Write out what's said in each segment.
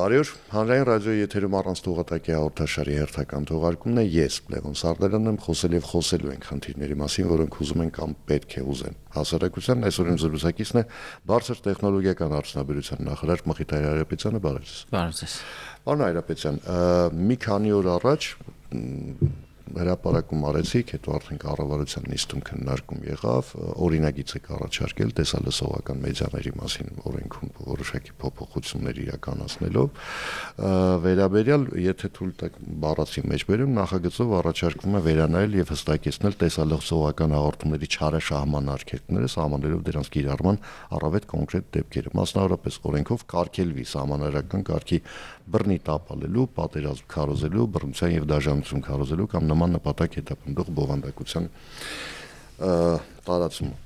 Բարի օր, հանրային ռադիոյի եթերում առանց թողատակի հաղորդաշարի հերթական թողարկումն է ես, Լևոն Սարդարյանն եմ, խոսել եւ խոսելու ենք խնդիրների մասին, որոնք ուզում են կամ պետք է ուզեն։ Հասարակության այսօր իմ զրուցակիցն է բարձր տեխնոլոգիական արդյունաբերության նախարար Մխիթար Հայրապետյանը, բարև ձեզ։ Բարև ձեզ։ Պարոն Հայրապետյան, մի քանի օր առաջ հրապարակում արեցիք, հետո արդեն կառավարության նիստում քննարկում եղավ, օրինագիծ եք առաջարկել տեսալսողական մեդիաների մասին օրենքում որոշակի փոփոխություններ իրականացնելով, վերաբերյալ, եթե թույլ տաք բառացի մեջ բերեմ, նախագծով առաջարկվում է վերանայել եւ հստակեցնել տեսալսողական հաղորդումների չարաշահման արգելքները, սահմանելով դրանց կիրառման առավել կոնկրետ դեպքերը, մասնավորապես օրենքով կարգելվի սահմանարական կարգի բռնի տապալելու, պատերազմ քարոզելու, բռնության եւ դաժանություն քարոզելու կամ նման նպատակ հետապնդող բովանդակության տարածումը։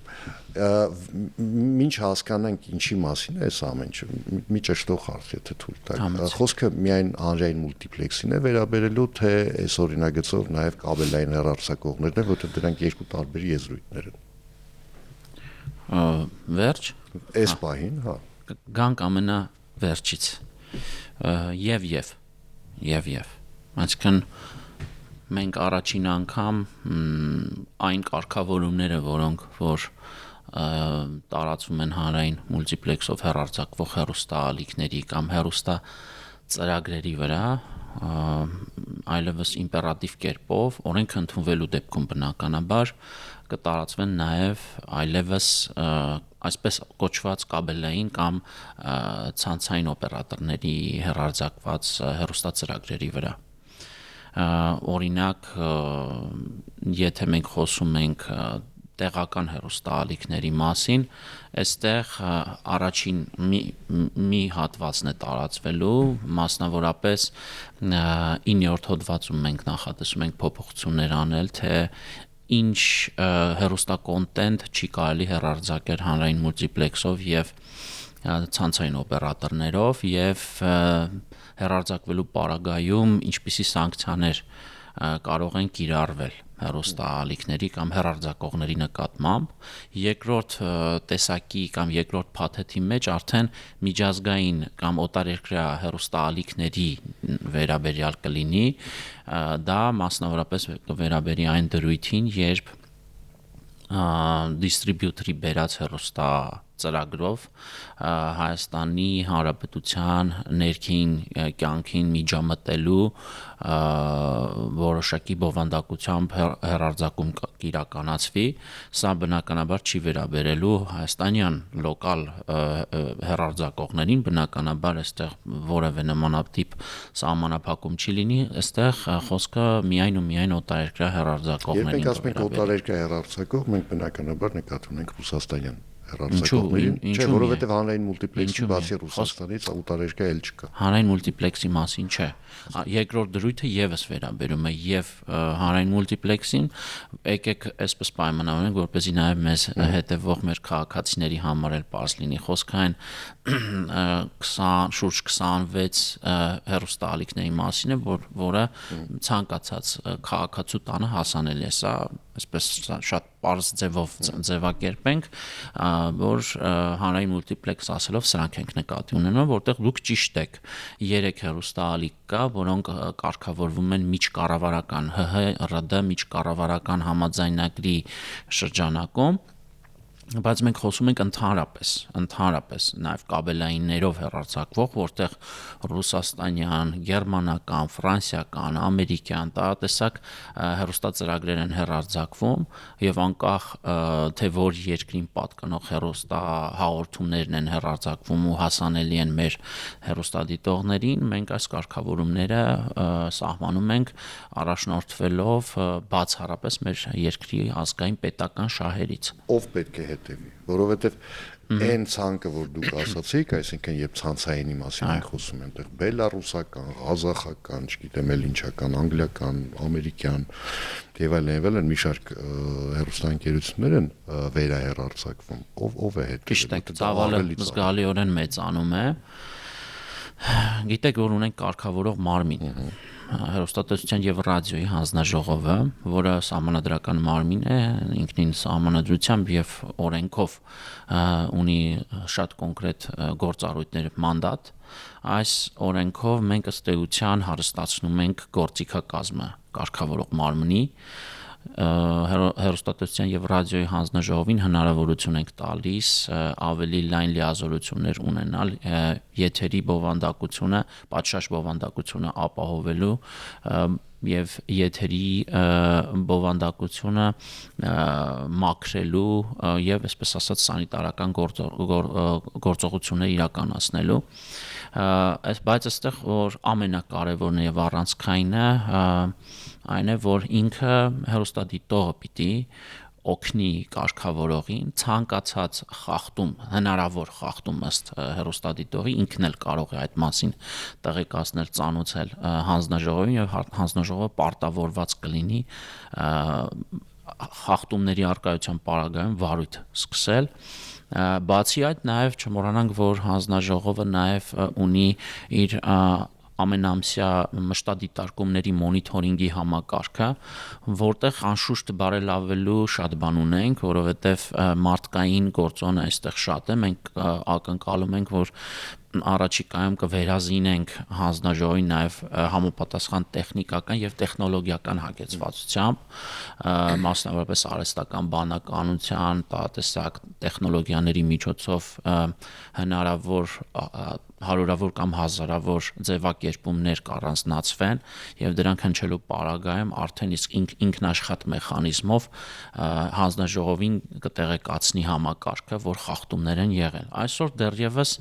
Ինչ հասկանանք ինչի մասին է այս ամեն ինչը, մի ճշտող հարց, եթե թույլ տաք։ Խոսքը միայն հանրային մուլտիպլեքսին է վերաբերելու, թե այս օրինագծով նաև կաբելային հեռարձակողներն են, որտեղ դրանք երկու տարբեր եզրույթներ են։ Վերջ։ Այս պահին, հա։ Գանք ամենավերջից։ Եվ։ Այսինքն մենք առաջին անգամ այն կարգավորումները, որ տարածվում են հանրային մուլտիպլեքսով հեռարձակվող հեռուստաալիքների կամ հեռուստա ծրագրերի վրա, այլևս իմպերատիվ կերպով օրենքը ընդունվելու դեպքում բնականաբար կտարածվեն նաև այլևս այսպես կոչված կաբելային կամ ցանցային օպերատորների հեռարձակված հեռուստածրագրերի վրա։ Օրինակ, եթե մենք խոսում ենք տեղական հեռուստաալիքների մասին, այստեղ առաջին մի հատվածն է տարածվելու, մասնավորապես 9-րդ հոդվածում մենք նախատեսում ենք փոփոխություններ անել, թե ինչ հեռուստակոնտենտ չի կարելի հեռարձակել հանրային մուլտիպլեքսով եւ ցանցային օպերատորներով եւ հեռարձակվելու պարագայում ինչպիսի սանկցիաներ կարող են կիրառվել հեռուստաալիքների կամ հեռարձակողների նկատմամբ։ Երկրորդ տեսակի կամ երկրորդ փաթեթի մեջ արդեն միջազգային կամ օտարերկրյա հեռուստաալիքների վերաբերյալ կլինի, դա մասնավորապես կվերաբերի այն դրույթին, երբ դիստրիբյուտորի բերած հեռուստա ծրագրով Հայաստանի Հանրապետության ներքին կյանքին միջամտելու որոշակի բովանդակությամբ հեռարձակում կիրականացվի, սա բնականաբար չի վերաբերելու հայաստանյան լոկալ հեռարձակողներին, բնականաբար այստեղ որևէ նմանատիպ սահմանափակում չի լինի, այստեղ խոսքը միայն ու միայն օտարերկրյա հեռարձակողներին։ Երբ ասում ենք օտարերկրյա հեռարձակող, մենք բնականաբար նկատի ունենք ռուսաստանյան հեռարձակողներին, չէ, որովհետև հանրային մուլտիպլեքսի բացի Ռուսաստանից օտարերկրյա էլ չկա։ Հանրային մուլտիպլեքսի մասին չէ։ Երկրորդ դրույթը եւս վերաբերում է եւ հանրային մուլտիպլեքսին, եկեք այսպես պայմանավորենք, որպեսզի նաեւ մեզ հետեւող մեր քաղաքացիների համար էլ պարզ լինի, խոսքային 20 շուրջ 26 հեռուստաալիքների մասին է, որը ցանկացած քաղաքացու տանը հասանելի է, սա այսպես շատ պարզ ձևով ձևակերպենք, որ հանրային մուլտիպլեքս ասելով սրանք ենք նկատի ունենում, որտեղ դուք ճիշտ եք, 3 հեռուստաալիք կա, որոնք կարգավորվում են միջկառավարական ՀՀ-ՌԴ միջկառավարական համաձայնագրի շրջանակում, բայց մենք խոսում ենք ընդհանրապես նաև կաբելայիններով հեռարձակվող, որտեղ ռուսաստանյան, գերմանական, ֆրանսիական, ամերիկյան, տարատեսակ հեռուստածրագրեր են հեռարձակվում եւ անկախ թե որ երկրին պատկանող հեռուստա հաղորդումներն են հեռարձակվում ու հասանելի են մեր հեռուստադիտողներին, մենք այս կարգավորումները սահմանում ենք առաջնորդվելով բացառապես մեր երկրի ազգային պետական շահերից։ Ով պետք է հետևի, որովհետև այն ցանկը, որ դուք ասացիք, այսինքն երբ ցանցայինի մասին ենք խոսում, այնտեղ բելարուսական, ղազախական, չգիտեմ էլ ինչական, անգլիական, ամերիկյան եւ այլն մի շարք հեռուստաընկերություններ են վերահեռարձակվում, ով է հետևում։ Ճիշտ է, ծավալը զգալիորեն մեծանում է։ Գիտեք, որ ունենք կարգավորող մարմին, հեռուստատեսության եւ ռադիոյի հանձնաժողովը, որը սահմանադրական մարմին է, ինքնին սահմանադրությամբ եւ օրենքով ունի շատ կոնկրետ գործառույթներ մանդատ, այս օրենքով մենք ըստ էության հարստացնում ենք գործիքակազմը կարգավորող մարմնի, հեռուստատեսության եւ ռադիոյի հանձնաժողովին հնարավորություն ենք տալիս ավելի լայն լիազորություններ ունենալ եթերի բովանդակությունը, պատշաճ բովանդակությունը ապահովելու եւ եթերի բովանդակությունը մաքրելու եւ այսպես ասած սանիտարական գործողություններ իրականացնելու բայց այստեղ որ ամենակարևորն եւ առանցքայինը այն է որ ինքը հեռուստադիտողը պիտի օգնի կարգավորողին ցանկացած խախտում, հնարավոր խախտում ըստ հեռուստադիտողի ինքն էլ կարող է այդ մասին տեղեկացնել, ծանոթել հանձնաժողովին եւ հանձնաժողովը պարտավորված կլինի խախտումների առկայության պարագայում վարույթ սկսել բացի այդ նաև չմոռանանք որ հանձնաժողովը նաև ունի իր ամենամսյա մշտադիտարկումների մոնիթորինգի համակարգը, որտեղ անշուշտ բարելավելու շատ բան ունենք, որովհետև մարդկային գործոնը այստեղ շատ է, մենք ակնկալում ենք, որ առաջիկայում կվերազինենք հանձնաժողովին նաև համապատասխան տեխնիկական եւ տեխնոլոգիական հագեցվածությամբ, մասնավորապես արհեստական բանականության, տարատեսակ տեխնոլոգիաների միջոցով հնարավոր հարյուրավոր կամ հազարավոր ձևակերպումներ կառանձնացվեն եւ դրանք հնչելու պարագայում արդեն իսկ ինքնաշխատ մեխանիզմով հանձնաժողովին կտեղեկացնի համակարգը, որ խախտումներ են եղել։ Այսօր դեռևս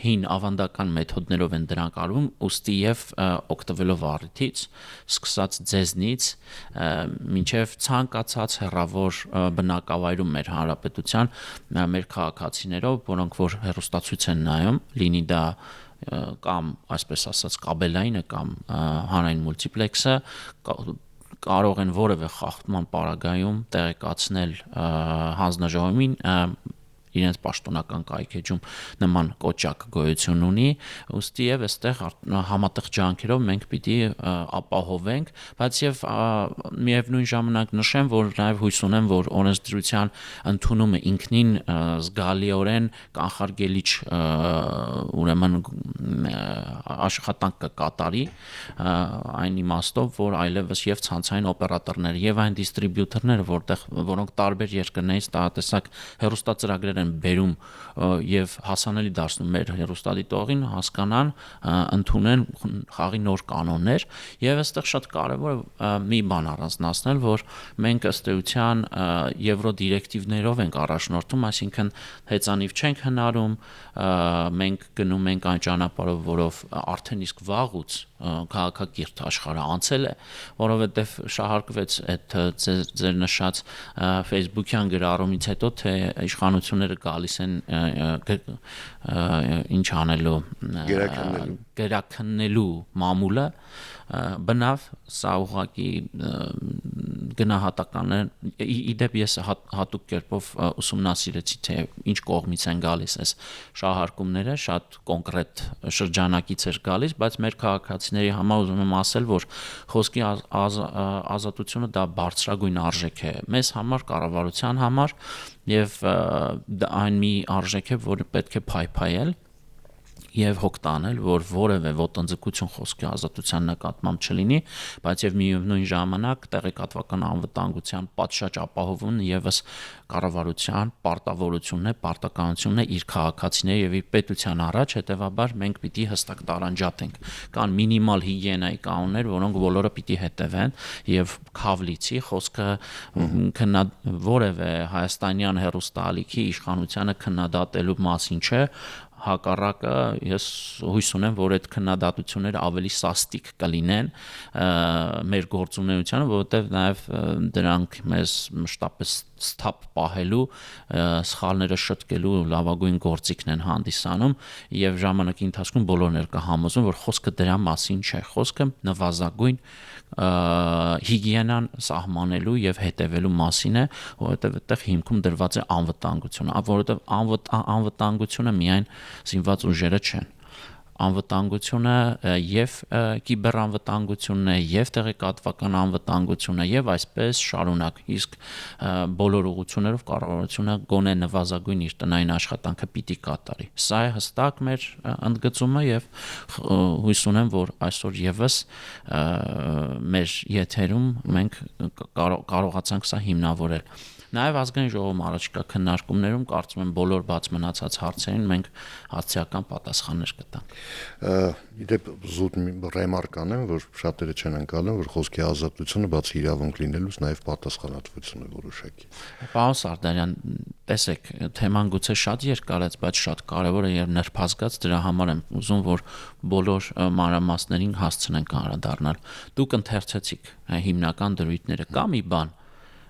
հին ավանդական մեթոդներով են դրանք արվում, ուստի եւ օգտվելով առիթից, սկսած ձեզնից, մինչեւ ցանկացած հեռավոր բնակավայրում մեր հանրապետության մեր քաղաքացիներով, որոնք որ հեռուստացույց են նայում, լինի դա կամ այսպես ասած կաբելայինը կամ հանրային մուլտիպլեքսը կարող են որևէ խախտման պարագայում տեղեկացնել հանձնաժողովին իրենց պաշտոնական կայքեջում նման կոճակ գոյություն ունի, ուստի եւ այստեղ համատեղ ջանքերով մենք պիտի ապահովենք, բայց եւ միևնույն ժամանակ նշեմ, որ նաեւ հույս ունեմ, որ օրենսդրության ընդունումը ինքնին զգալիորեն կանխարգելիչ ուրեմն աշխատանք կկատարի այն իմաստով, որ այլևս եւ ցանցային օպերատորներ եւ այն դիստրիբյուտորները, որոնք տարբեր երկրներից տարատեսակ հեռուստածրագրեր են բերում եւ հասանելի դարձնում մեր հեռուստադիտողին հասկանան, ընդունեն խաղի նոր կանոններ եւ այստեղ շատ կարեւոր է մի բան առանձնացնել, որ մենք ըստ էության եվրոդիրեկտիվներով ենք առաջնորդում, այսինքն հեծանիվ չենք հնարում, մենք գնում ենք այն ճանապարհով, որով արդեն իսկ վաղուց քաղաքակիրթ աշխարհը անցել է, որովհետև շահարկվեց այդ ձեր նշած Facebook-յան գրառումից հետո, թե իշխանությունները գալիս են ինչ անելու գերաքննելու մամուլը, բնավ սա ուղղակի գնահատական է, իդեպ ես հատուկ կերպով ուսումնասիրեցի, թե ինչ կողմից են գալիս այս շահարկումները, շատ կոնկրետ շրջանակից էր գալիս, բայց մեր քաղաքացիների համար ուզում եմ ասել, որ խոսքի ազատությունը դա բարձրագույն արժեք է մեզ համար, կառավարության համար եւ այն մի արժեք է, որը պետք է փայփայել եւ հոգ տանել, որ որևէ ոտնձգություն խոսքի ազատության նկատմամբ չլինի, բայց եւ միևնույն ժամանակ տեղեկատվական անվտանգության պատշաճ ապահովումն եւս կառավարության պարտավորությունն է, պարտականությունն է իր քաղաքացիների եւ իր պետության առաջ, հետեւաբար մենք պիտի հստակ տարանջատենք։ Կան մինիմալ հիգիենայի կանոններ, որոնք բոլորը պիտի հետևեն եւ քավլիցի խոսքը որևէ հայաստանյան հեռուստաալիքի իշխանությանը քննադատելու մասին չէ, հակառակը ես հույս ունեմ, որ այդ քննադատությունները ավելի սաստիկ կլինեն մեր գործունեությանը, որովհետև նաև դրանք մեզ մշտապես սթափ պահելու, սխալները շտկելու լավագույն գործիքն են հանդիսանում եւ ժամանակի ընթացքում բոլորն էլ կհամոզվեն, որ խոսքը դրա մասին չէ, խոսքը նվազագույն հիգիենան սահմանելու եւ հետևելու մասին է, որովհետեւ այդտեղ հիմքում դրված է անվտանգությունը, որովհետեւ անվտանգությունը միայն զինված ուժերը չեն, անվտանգությունը եւ կիբերանվտանգությունն է եւ տեղեկատվական անվտանգությունը եւ այսպես շարունակ իսկ բոլոր ուղղություններով կառավարությունը գոնե նվազագույն իր տնային աշխատանքը պիտի կատարի սա է հստակ մեր ընդգծումը եւ հույս ունեմ որ այսօր եւս մեր եթերում մենք կարողացանք սա հիմնավորել Նաև ազգային ժողովում առաջկա քննարկումներում կարծում եմ բոլոր բաց մնացած հարցերին մենք հարցիական պատասխաններ կտանք։ Իդեպ զուտ ռեմարկ անեմ, որ շատերը չեն անցալում, որ խոսքի ազատությունը բացի իրավունք լինելուց նաև պատասխանատվություն է որոշակի։ Պարոն Սարդարյան, տեսեք, թեման գուցե շատ երկար է, բայց շատ կարևոր է եւ նրբազգաց դրա համար եմ ուզում, որ բոլոր մանրամասներին հասցնենք անդրադառնալ։ Դուք ընթերցեցիք հիմնական դրույթները կա մի բան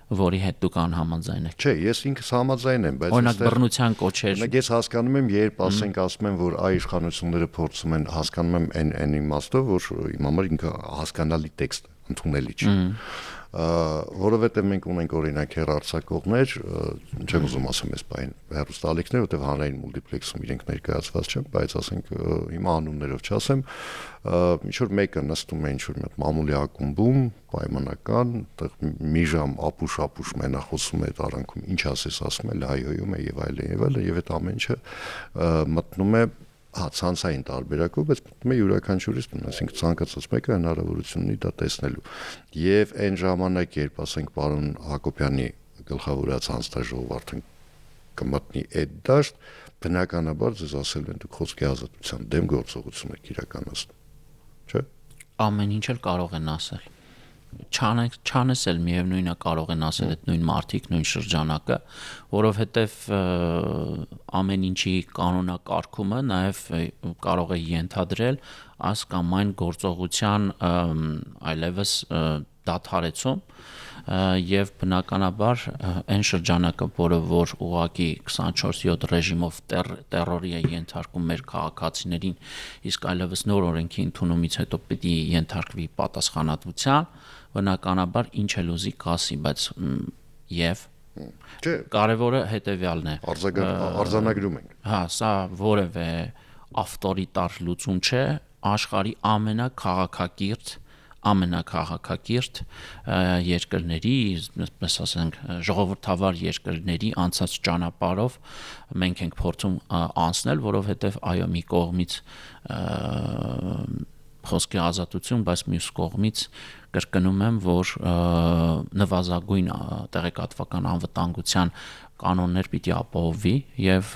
որի հետ դուք անհամաձայն եք։ Չէ, ես ինքս համաձայն եմ, բայց օրինակ բռնության կոչեր։ Ես հասկանում եմ, երբ ասում են, որ այ իշխանությունները փորձում են, հասկանում եմ այն իմաստով, որ իմ համար ինքը հասկանալի տեքստ ընդունելի չի։ Որովհետև մենք ունենք օրինակ հեռարձակողներ, չեմ ուզում ասեմ այս բանը, հեռուստաալիքներ, որտեղ հանրային մուլտիպլեքսում իրենք ներկայացված չեն, բայց ասենք հիմա անուններով չասեմ, ինչ որ մեկը նստում է ինչ որ մի մամուլի ակումբում, պայմանական, այդտեղ մի ժամ ապուշ մենախոսում է այդ արանքում, ինչ ասես ասում է, հայհոյում է եւ այլն, եւ այդ ամեն ինչը մտնում է ցանցային տարբերակով, բայց մտնում է յուրաքանչյուրից, այսինքն ցանկացած մեկը հնարավորություն ունի դա տեսնելու։ Եվ այն ժամանակ, երբ ասենք պարոն Հակոբյանի գլխավորած հանձնաժողովը արդեն կմտնի այդ դաշտ, բնականաբար ձեզ ասել են դուք խոսքի ազատության դեմ գործողություն եք իրականացնում, չէ՞։ Ամեն ինչ էլ կարող են ասել։ Չանես էլ միևնույնը կարող են ասել այդ նույն մարդիկ, նույն շրջանակը, որովհետև ամեն ինչի կանոնակարգումը նաև կարող է ենթադրել այս կամ այն գործողության այլևս դադարեցում եւ բնականաբար այն շրջանակը, որը որ ուղակի 24/7 ռեժիմով տերորի է ենթարկում մեր քաղաքացիներին, իսկ այլևս նոր օրենքի ընդունումից հետո պիտի ենթարկվի պատասխանատվության, բնականաբար ինչ էլ ուզի կասի, բայց եւ կարևորը հետեւյալն է։ Արձանագրում ենք։ Հա, սա որևէ ավտորիտար լուծում չէ, աշխարհի ամենակաղաքակիրթ երկրների, այսպես ասենք, ժողովրդավար երկրների անցած ճանապարհով մենք ենք փորձում անցնել, որովհետև այո, մի կողմից խոսքի ազատություն, բայց մյուս կողմից կրկնում եմ, որ նվազագույն տեղեկատվական անվտանգության կանոններ պիտի ապահովվի եւ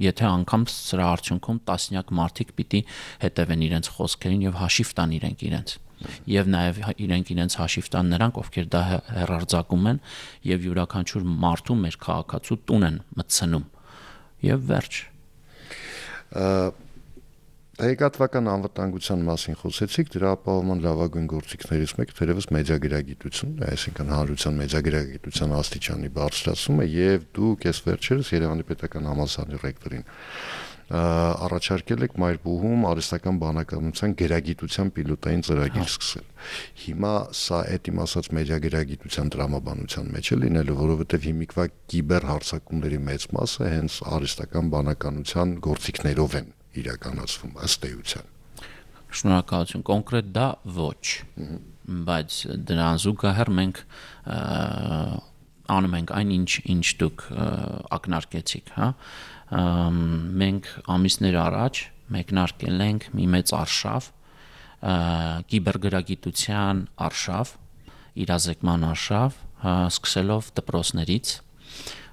եթե անգամ սրա արդյունքում տասնյակ մարդիկ պիտի հետևեն իրենց խոսքերին եւ հաշիվ տան իրենց եւ նաեւ իրենց հաշիվ տան նրանք, ովքեր դա հեռարձակում են եւ յուրաքանչյուր մարդու մեր քաղաքացու տուն են մտցնում եւ վերջ Տեղեկատվական անվտանգության մասին խոսեցիք, դրա ապահովման լավագույն գործիքներից մեկը թերևս մեդիագրագիտությունն է, այսինքն հանրության մեդիագրագիտության աստիճանի բարձրացումը եւ դուք այս վերջերս Երևանի պետական համալսարանի ռեկտորին առաջարկել եք Մայրբուհում արհեստական բանականության գերագիտության պիլոտային ծրագիր սկսել։ Հիմա սա այդ իմ ասած մեդիագրագիտության տրամաբանության մեջ է լինելու, որովհետեւ հիմիկվա կիբեր հարձակումների մեծ մասը հենց արհեստական բանականության գործիքներով են իրականացվում ըստ էության։ Շնորհակալություն, կոնկրետ դա ոչ, բայց դրան զուգահեռ մենք անում ենք այն ինչ դուք ակնարկեցիք, հա։ Մենք ամիսներ առաջ մեկնարկել ենք մի մեծ արշավ, կիբերգրագիտության արշավ, իրազեկման արշավ, սկսելով դպրոցներից,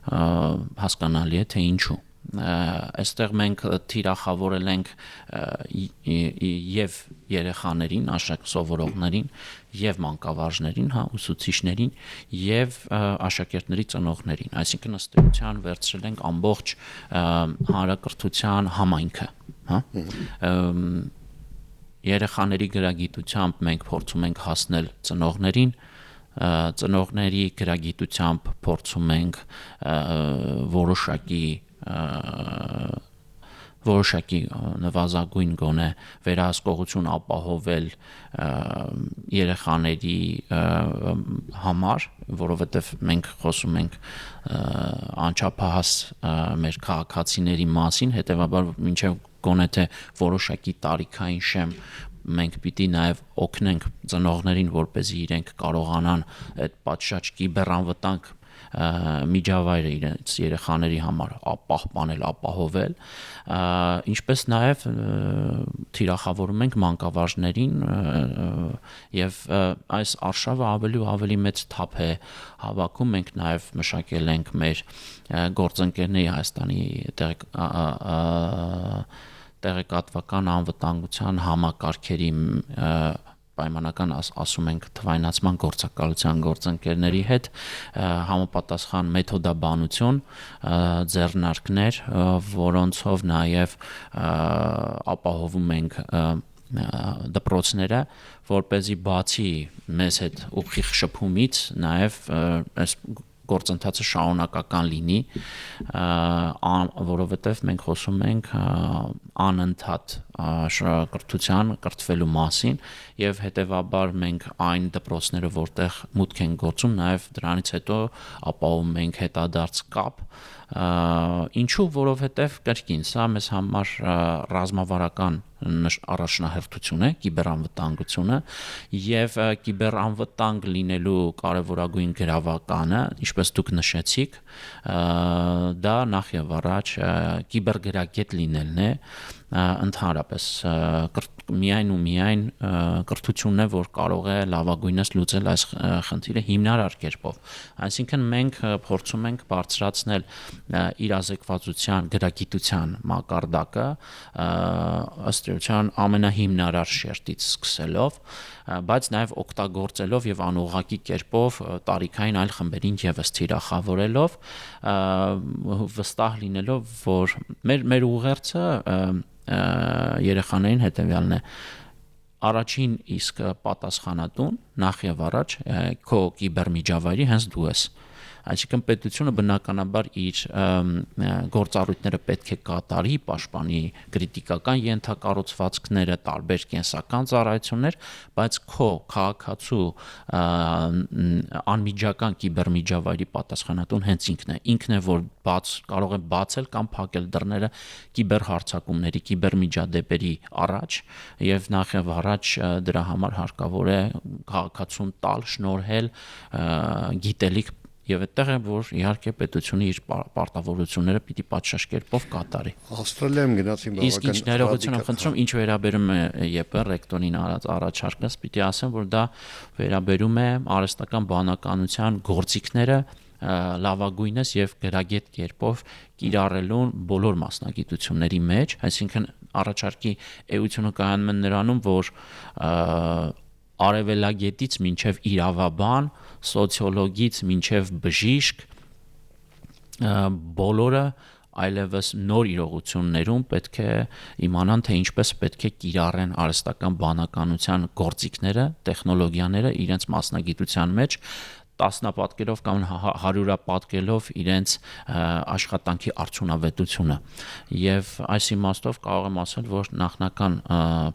հասկանալի է թե ինչու այստեղ մենք թիրախավորել ենք եւ երեխաներին, սովորողներին եւ մանկավարժներին, հա, ուսուցիչներին եւ աշակերտների ծնողներին, այսինքն ըստ էության վերցրել ենք ամբողջ հանրակրթության համայնքը, հա։ Երեխաների գրագիտությամբ մենք փորձում ենք հասնել ծնողներին, ծնողների գրագիտությամբ փորձում ենք որոշակի նվազագույն գոնե վերահսկողություն ապահովել երեխաների համար, որովհետև մենք խոսում ենք անչափահաս մեր քաղաքացիների մասին, հետևաբար մինչև գոնե թե որոշակի տարիքային շեմ մենք պիտի նաև օգնենք ծնողներին, որպեսզի իրենք կարողանան այդ պատշաճ կիբերանվտանգ միջավայրը իրենց երեխաների համար պահպանել, ապահովել, ինչպես նաև թիրախավորում ենք մանկավարժներին եւ այս արշավը ավելի ու ավելի մեծ թափ է հավաքում, մենք նաև մշակել ենք մեր գործընկերների Հայաստանի տեղեկատվական անվտանգության համակարգերի պայմանական ասում ենք թվայնացման գործակալության գործընկերների հետ համապատասխան մեթոդաբանություն ձեռնարկներ, որոնցով նաև ապահովում ենք դպրոցները, որպեսզի բացի մեզ հետ ուղիղ շփումից նաև այս գործընթացը շարունակական լինի, որովհետև մենք խոսում ենք անընդհատ կրթության, կրթվելու մասին եւ հետեւաբար մենք այն դպրոցները, որտեղ մուտք են գործում, նաև դրանից հետո ապահովում ենք հետադարձ կապ, ինչու, որովհետև կրկին սա մեզ համար ռազմավարական առաջնահերթություն է կիբերանվտանգությունը եւ կիբերանվտանգ լինելու կարևորագույն գրավականը, ինչպես դուք նշեցիք, դա նախ եւ առաջ կիբերգրագետ լինելն է, ընդհանրապես միայն ու միայն կրթությունն է, որ կարող է լավագույնս լուծել այս խնդիրը հիմնարար կերպով, այսինքն մենք փորձում ենք բարձրացնել իրազեկվածության, գրագիտության մակարդակը ըստ էության ամենահիմնարար շերտից սկսելով, բայց նաև օգտագործելով եւ անուղղակի կերպով տարիքային այլ խմբերին եւս թիրախավորելով, վստահ լինելով, որ մեր ուղերձը երեխաներին հետեւյալն է. առաջին իսկ պատասխանատուն նախ եւ առաջ քո կիբերմիջավայրի հենց դու ես, այսինքն պետությունը բնականաբար իր գործառույթները պետք է կատարի, պաշտպանի քրիտիկական ենթակառուցվածքները, տարբեր կենսական ծառայություններ, բայց քո քաղաքացու անմիջական կիբերմիջավայրի պատասխանատուն հենց ինքն է, որ կարող է բացել կամ փակել դռները կիբերհարձակումների, կիբերմիջադեպերի առաջ եւ նախ եւ առաջ դրա համար հարկավոր է քաղաքացուն տալ, շնորհել գիտելիք եւ այդտեղ է, որ իհարկե պետությունը իր պարտավորությունները պիտի պատշաճ կերպով կատարի։ Ավստրալիայում գնացին բավական Իսկ ինչ ներողություն եմ խնդրում, ինչ վերաբերում է ԵՊ ռեկտորին արած առաջարկս, պիտի ասեմ, որ դա վերաբերում է արհեստական բանականության գործիքները լավագույնս եւ գրագետ կերպով կիրառելուն բոլոր մասնագիտությունների մեջ, այսինքն առաջարկի էությունը կայանում է նրանում, որ արևելագետից մինչև իրավաբան, սոցիոլոգից մինչև բժիշկ բոլորը այլևս նոր իրողություններում պետք է իմանան, թե ինչպես պետք է կիրառեն արհեստական բանականության գործիքները, տեխնոլոգիաները իրենց մասնագիտության մեջ, տասնապատկերով կամ հարյուրապատկերով իրենց աշխատանքի արդյունավետությունը եւ այս իմաստով կարող եմ ասել, որ նախնական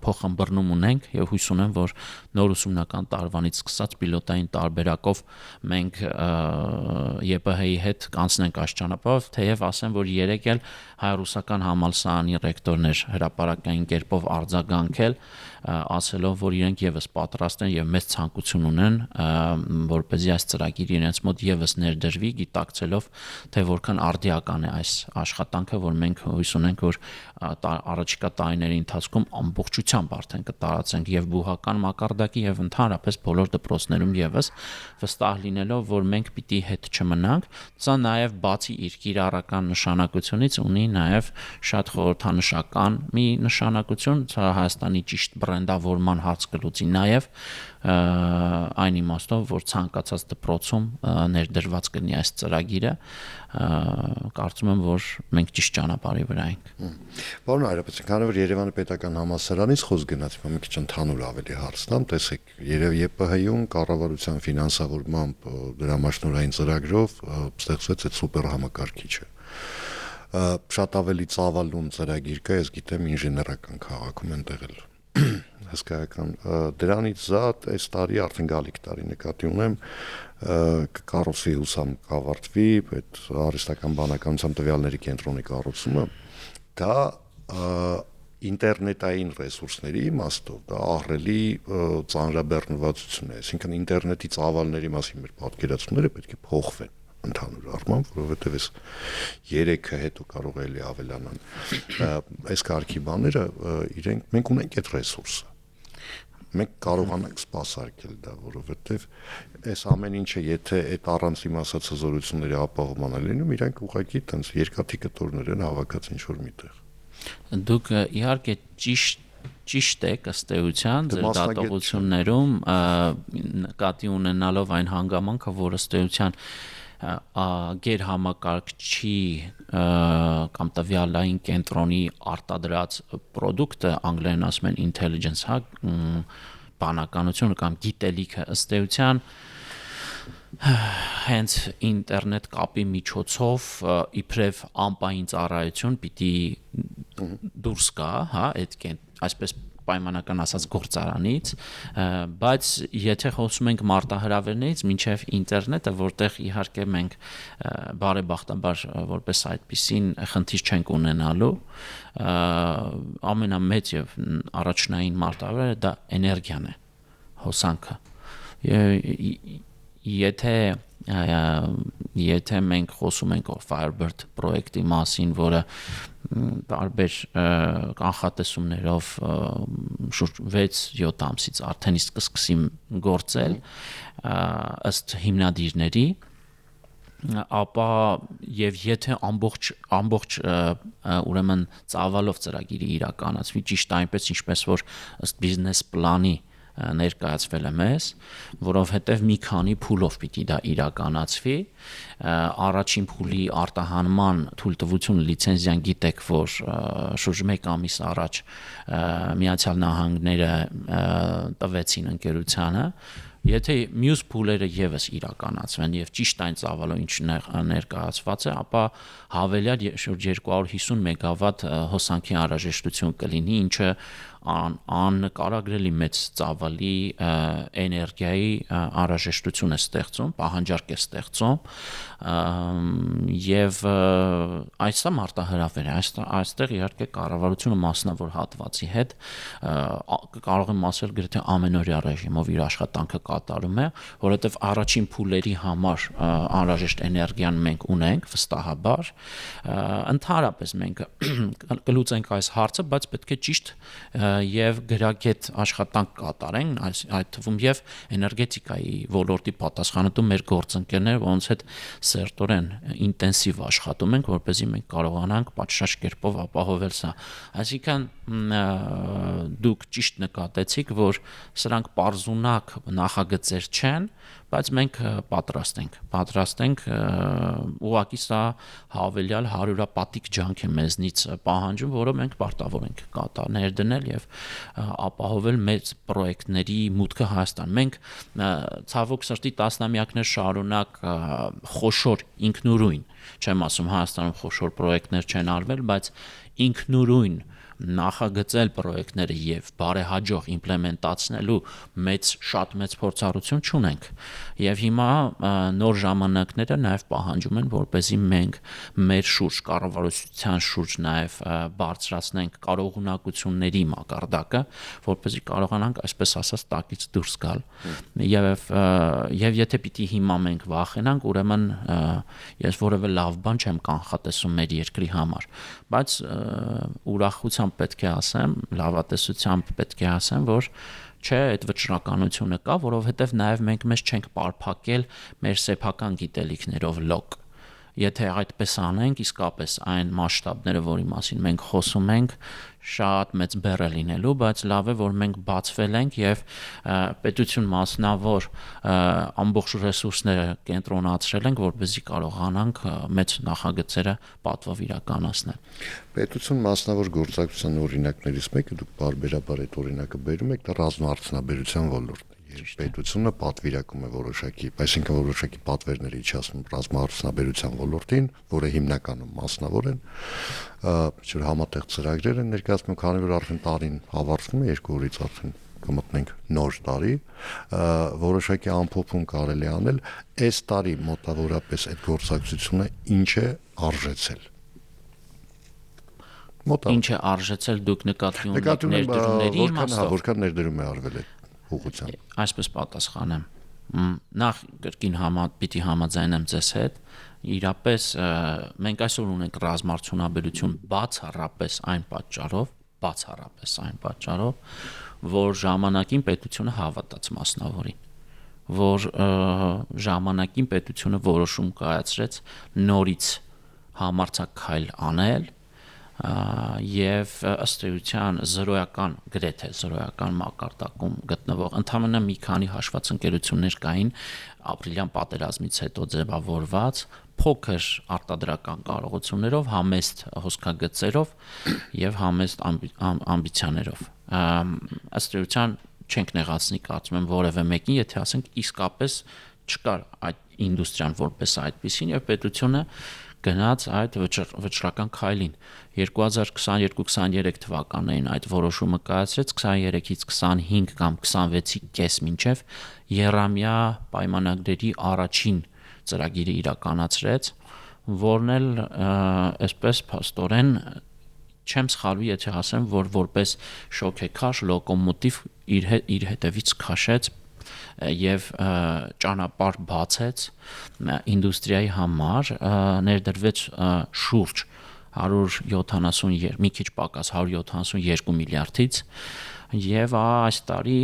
փոխըմբռնում ունենք եւ հույս ունեմ, որ նոր ուսումնական տարվանից սկսած պիլոտային տարբերակով մենք ԵՊՀ-ի հետ կանցնենք այս ճանապարհով, թեև ասեմ, որ երեք էլ հայ-ռուսական համալսարանի ռեկտորն էր հրապարակային կերպով արձագանքել, ասելով, որ իրենք եւս պատրաստ են եւ մեծ ցանկություն ունեն, որպեսզի այս ծրագիրը իրենց մոտ եւս ներդրվի, գիտակցելով, թե որքան արդիական է այս աշխատանքը, որ մենք հույս ունենք, որ առաջիկա տարիների ընթացքում ամբողջությամբ արդեն կտարածենք եւ բուհական մակարդակի եւ ընդհանրապես բոլոր դպրոցներում եւս, վստահ լինելով, որ մենք պիտի հետ չմնանք, սա նաեւ բացի իր կիրառական նշանակությունից ունի նաեւ շատ խորհրդանշական մի նշանակություն, սա Հայաստանի ճիշտ բրենդավորման հարց կլուծի նաեւ այն իմաստով, որ ցանկացած դպրոցում ներդրված կլինի այս ծրագիրը, կարծում եմ, որ մենք ճիշտ ճանապարհի վրա ենք։ Պարոն Հայրապետյան, քանի որ Երևանի պետական համալսարանից խոսք գնաց, մի քիչ ընդհանուր ավելի հարցնամ, տեսեք, երև ԵՊՀ-ում կառավարության ֆինանսավորմամբ դրամաշնորհային ծրագրով ստեղծվեց այդ սուպեր համակարգիչը։ Շատ ավելի ծավալուն ծրագիր կա, ես գիտեմ ինժեներական քաղաքում են տեղել հսկայական դրանից զատ այս տարի արդեն գալիք տարի նկատի ունեմ կառուցի հուսամ կավարտվի այդ արհեստական բանականության տվյալների կենտրոնի կառուցումը դա ինտերնետային ռեսուրսների իմաստով դա ահռելի ծանրաբեռնվածություն է, այսինքն ինտերնետի ծավալների մասին մեր պատկերացումները պետք է փոխվեն ընդհանուր առմամբ, որովհետև այս 3-ը հետո կարող է էլի ավելանան։ Այս կարգի բաները իրենք մենք ունենք այդ ռեսուրսը։ Մենք կարողանանք սպասարկել դա, որովհետև այս ամեն ինչը եթե այդ առանց իմ ասած հզորությունների ապահովման լինում, իրանք ուղղակի տենց երկաթի կտորներ են հավաքած ինչ-որ միտեղ։ Դուք իհարկե ճիշտ եք ըստ էության ձեր դատողություններում նկատի ունենալով այն հանգամանքը, որ ըստ էության գերհամակարգչի կամ տվյալային կենտրոնի արտադրած պրոդուկտը անգլերեն ասում են intelligence, հա, բանականությունը կամ գիտելիքը ըստ էության հենց ինտերնետ կապի միջոցով իբրև ամպային ծառայություն պիտի դուրս գա, հա, այդ այսպես պայմանական ասած գործարանից, բայց եթե խոսում ենք մարտահրավերներից մինչև ինտերնետը, որտեղ իհարկե մենք բարեբախտաբար որպես այդպիսին խնդիր չենք ունենալու, ամենամեծ եւ առաջնային մարտահրավերը դա էներգիան է, հոսանքը։ Եթե մենք խոսում ենք Firebird պրոյեկտի մասին, որը տարբեր կանխատեսումներով շուրջ 6-7 ամսից արդեն իսկ կսկսի գործել ըստ հիմնադիրների, ապա եւ եթե ամբողջ ուրեմն ծավալով ծրագիրը իրականացվի ճիշտ այնպես ինչպես որ ըստ բիզնես պլանի ներկայացվել է մեզ, որովհետև մի քանի փուլով պիտի դա իրականացվի, առաջին փուլի արտահանման թույլտվությունը լիցենզիան գիտեք, որ շուրջ 1 ամիս առաջ Միացյալ Նահանգները տվեցին ընկերությանը, եթե մյուս փուլերը եւս իրականացվեն եւ ճիշտ այն ծավալով ինչ ներկայացված է, ապա հավելյալ շուրջ 250 մեգավատ հոսանքի անհրաժեշտություն կլինի, ինչը աննկարագրելի մեծ ծավալի էներգիայի անհրաժեշտություն է ստեղծում, պահանջարկ է ստեղծում եւ այս է մարտահրավեր է, այստեղ իհարկե կառավարությունը մասնավոր հատվածի հետ կարող եմ ասել գրեթե ամենօրյա ռեժիմով իր աշխատանքը կատարում է, որովհետեւ առաջին փուլերի համար անհրաժեշտ էներգիան մենք ունենք վստահաբար, ընդհանրապես մենք կլուծենք այս հարցը, բայց պետք է ճիշտ եւ գրագետ աշխատանք կատարենք, այդ թվում եւ էներգետիկայի ոլորտի պատասխանատու մեր գործընկերներ, որոնց հետ սերտորեն ինտենսիվ աշխատում ենք, որպեսզի մենք կարողանանք պատշաճ կերպով ապահովել սա։ Այսինքն դուք ճիշտ նկատեցիք, որ սրանք պարզունակ նախագծեր չեն, բայց մենք պատրաստ ենք ուղղակի սա հավելյալ հարյուրապատիկ ջանք է մեզնից պահանջում, որը մենք պարտավոր ենք ներդնել եւ ապահովել մեծ պրոյեկտների մուտքը Հայաստան։ Մենք ցավոք սրտի տասնամյակներ շարունակ խոշոր ինքնուրույն, չեմ ասում Հայաստանում խոշոր պրոյեկտներ չեն արվել, բայց ինքնուրույն նախագծել պրոյեկտները եւ բարեհաջող իմպլեմենտացնելու շատ մեծ փորձառություն չունենք եւ հիմա նոր ժամանակները նաեւ պահանջում են, որպեսզի մենք մեր շուրջ կառավարության շուրջ նաեւ բարձրացնենք կարողունակությունների մակարդակը, որպեսզի կարողանանք այսպես ասած տակից դուրս գալ եւ եթե պիտի հիմա մենք վախենանք, ուրեմն ես որևէ լավ բան չեմ կանխատեսում մեր երկրի համար, բայց ուրախությամբ պետք է ասեմ, լավատեսությամբ պետք է ասեմ, որ չէ, այդ վճռականությունը կա, որովհետև նաև մենք մեզ չենք պարփակել մեր սեփական գիտելիքներով լոկ։ Եթե այդպես անենք, իսկապես այն մասշտաբները, որի մասին մենք խոսում ենք, շատ մեծ բեռ է լինելու, բայց լավ է, որ մենք բացվել ենք եւ պետություն մասնավոր ամբողջ ռեսուրսները կենտրոնացրել ենք, որպեսզի կարողանանք մեծ նախագծերը պատվով իրականացնել։ Պետություն մասնավոր գործակցության օրինակներից մեկը դուք բարբերաբար այդ օրինակը բերում եք, դա ռազմաարդյունաբերության ոլորտն է։ Պետությունը պատվիրակում է որոշակի, այսինքն որոշակի պատվերներ իջացնում ռազմաարդյունաբերության ոլորտին, որը հիմնականում մասնավոր են, ինչ-որ համատեղ ծրագրեր են ներկայացնում, քանի որ արդեն տարին ավարտվում է, 2 օրից արդեն կմտնենք նոր տարի, որոշակի ամփոփում կարելի անել, այս տարի մոտավորապես այդ գործակցությունը ինչ է արժեցել։ Ինչ է արժեցել դուք նկատի ունեք ներդրումների իմաստով, որքան ներդրում է արվել այդ ուղղությամբ։ Այսպես պատասխանեմ։ Նախ կրկին պիտի համաձայնեմ ձեզ հետ, իրապես մենք այսօր ունենք ռազմարտունաբերություն բացառապես այն պատճառով, որ ժամանակին պետությունը հավատաց մասնավորին, որ ժամանակին պետությունը որոշում կայացրեց նորից համարձակ քայլ անել եւ ըստ էության գրեթե զրոյական մակարդակում գտնվող ընդհանրապես մի քանի հաշված ընկերություններ կային ապրիլյան պատերազմից հետո ձևավորված փոքր արտադրական կարողություններով, համեստ հոսքագծերով եւ համեստ ամբիցիաներով։ Ըստ էության չենք նեղացնի, կարծում եմ, որևէ մեկին, եթե ասենք իսկապես չկար այդ ինդուստրիան որպես այդպեսին եւ պետությունը գնաց այդ վճռական քայլին 2022-23 թվականներին այդ որոշումը կայացրեց 23-ից 25 կամ 26-ի կես մինչև եռամյա պայմանագրերի առաջին ծրագիրը իրականացրեց, որն էլ այսպես փաստորեն չեմ սխալվի, եթե ասեմ, որ որպես շոքեքաշ լոկոմոտիվ իր հետևից քաշեց եւ ճանապարհ բացեց ինդուստրիայի համար, ներդրվեց շուրջ 170 մի քիչ պակաս 172 միլիարդից եւ այս տարի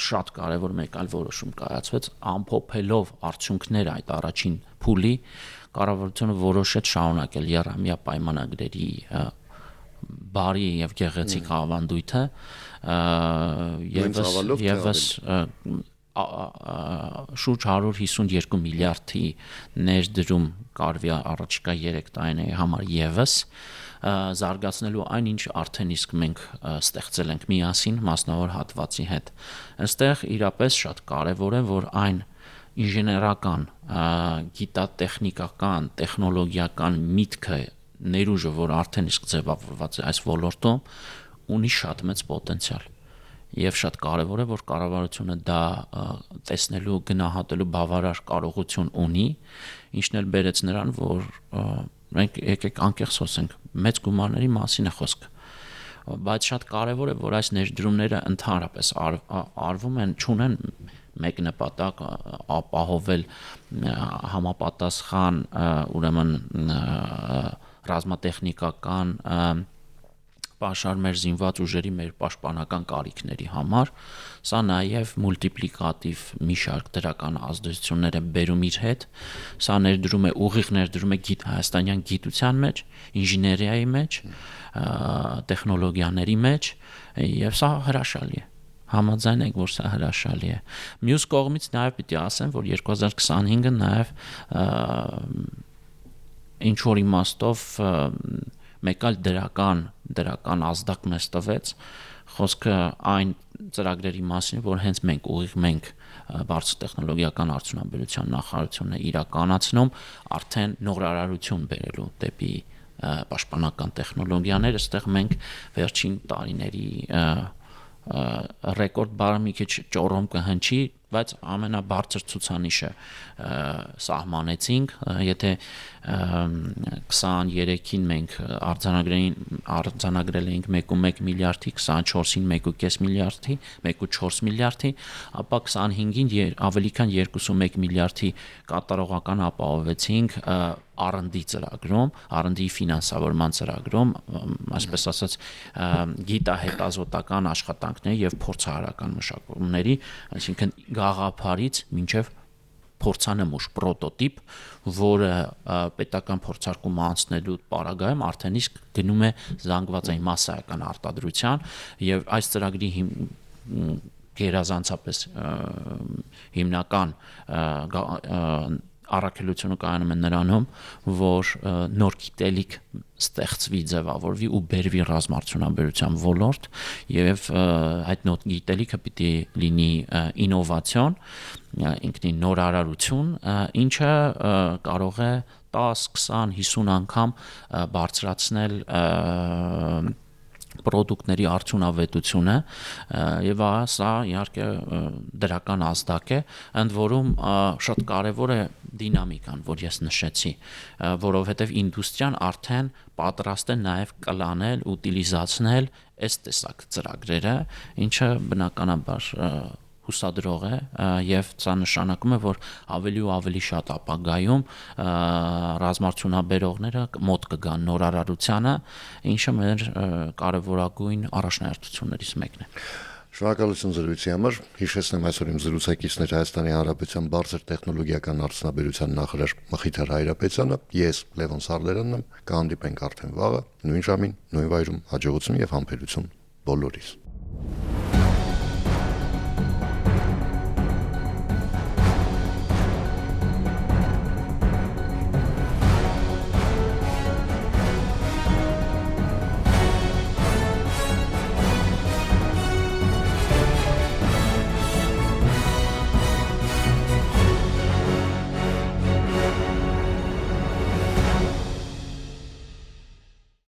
շատ կարեւոր մեկ այլ որոշում կայացվեց ամփոփելով արդյունքները այդ առաջին փուլի կառավարությունը որոշեց շարունակել եռամյա պայմանագրերի բարի եւ գեղեցիկ ավանդույթը եւս շուրջ 152 միլիարդի ներդրում կարվի առաջիկա 3 տարիների համար եւս զարգացնելու այն ինչ արդեն իսկ մենք ստեղծել ենք միասին մասնավոր հատվածի հետ։ Այստեղ իրապես շատ կարեւոր է, որ այն ինժեներական, գիտատեխնիկական, տեխնոլոգիական միտքը ներուժը, որ արդեն իսկ ձևավորված է այս ոլորտում, ունի շատ մեծ պոտենցիալ եւ շատ կարեւոր է, որ կառավարությունը դա տեսնելու, գնահատելու բավարար կարողություն ունի, ինչն էլ բերեց նրան, որ մենք եկեք անկեղծ խոսենք, մեծ գումարների մասին է խոսքը, բայց շատ կարեւոր է, որ այս ներդրումները ընդհանրապես արվում են, չունեն մեկ նպատակ ապահովել համապատասխան ուրեմն ռազմատեխնիկական պաշար մեր զինված ուժերի մեր պաշտպանական կարիքների համար, սա նաև մուլտիպլիկատիվ մի շարք դրական ազդեցություններ է բերում իր հետ, սա ուղիղ ներդրում է հայաստանյան գիտության մեջ, ինժեներիայի մեջ, տեխնոլոգիաների մեջ եւ սա հրաշալի է։ Համաձայն եք, որ սա հրաշալի է։ Մյուս կողմից նաև պիտի ասեմ, որ 2025-ը նաև ինչ որ իմաստով մեկ այլ դրական ազդակ մեզ տվեց, խոսքը այն ծրագրերի մասին, որ հենց մենք բարձր տեխնոլոգիական արդյունաբերության նախարարությունն է իրականացնում, արդեն նորարարություն բերելու դեպի պաշտպանական տեխնոլոգիաներ, այստեղ մենք վերջին տարիների ռեկորդ բարը մի քիչ ճոռոմ կհնչի, բայց ամենաբարձր ցուցանիշը սահմանեցինք, եթե 23-ին մենք արձանագրել էինք 1.1 միլիարդի, 24-ին 1.5 միլիարդի, 1.4 միլիարդի, ապա 25-ին ավելի քան 2.1 միլիարդի կատարողական ապահովեցինք R&D ծրագրում, R&D ֆինանսավորման ծրագրում, այսպես ասած գիտահետազոտական աշխատանքների եւ փորձարարական մշակումների, այսինքն գաղափարից մինչև փորձանմուշ պրոտոտիպ, որը պետական փորձարկում անցնելու պարագայում արդեն իսկ գնում է զանգվածային մասսայական արտադրության եւ այս ծրագրի գերազանցապես հիմնական առաքելությունը կայանում է նրանում, որ նոր գիտելիք ստեղծվի, ձևավորվի ու բերվի ռազմարտունաբերության ոլորտ եւ այդ նոր գիտելիքը պիտի լինի ինովացիոն, ինքնին նորարարություն, ինչը կարող է 10, 20, 50 անգամ բարձրացնել պրոդուկտների արդյունավետությունը եւ սա իհարկե դրական ազդակ է, ընդ որում շատ կարեւոր է դինամիկան, որ ես նշեցի, որովհետեւ ինդուստրիան արդեն պատրաստ է նաեւ կլանել, ուտիլիզացնել այս տեսակ ծրագրերը, ինչը բնականաբար հուսադրող է եւ սա նշանակում է, որ ավելի ու ավելի շատ ապագայում ռազմարդյունաբերողները մոտ կգան նորարարությանը, ինչը մեր կարևորագույն առաջնահերթություններից մեկն է։ Շնորհակալություն զրույցի համար։ Հիշեցնեմ այսօր իմ զրուցակիցներ Հայաստանի Հանրապետության բարձր տեխնոլոգիական արդյունաբերության նախարար Մխիթար Հայրապետյանը, ես Լևոն Սարդարանն եմ, կհանդիպենք արդեն վաղը, նույն ժամին, նույն վայրում, հաջողություն եւ համբերություն բոլորիս։